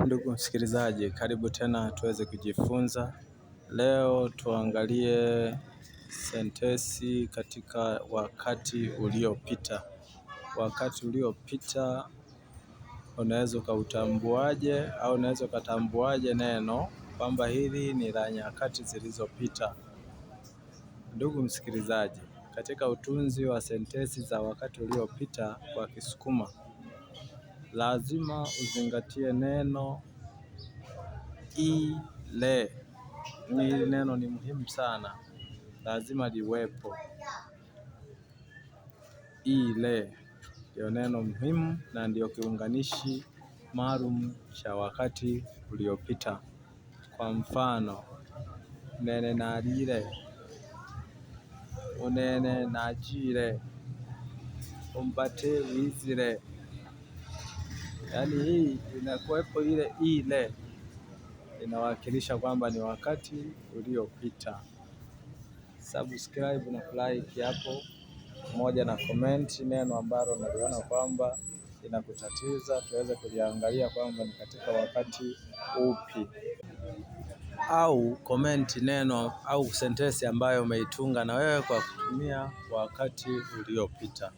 Ndugu msikilizaji, karibu tena tuweze kujifunza. Leo tuangalie sentensi katika wakati uliopita. Wakati uliopita unaweza ukautambuaje au unaweza ukatambuaje neno kwamba hili ni la nyakati zilizopita. Ndugu msikilizaji, katika utunzi wa sentensi za wakati uliopita kwa Kisukuma, lazima uzingatie neno ile. Hili neno ni muhimu sana, lazima liwepo. Ile ndio neno muhimu na ndio kiunganishi maalum cha wakati uliopita. Kwa mfano, nene nalile, unene najile, umbate wizile. Yaani hii inakuwepo ile inawakilisha kwamba ni wakati uliopita. Subscribe na like hapo pamoja na comment neno ambalo unaliona kwamba inakutatiza, tuweze kuliangalia kwamba ni katika wakati upi. Au comment neno au sentensi ambayo umeitunga na wewe kwa kutumia wakati uliopita.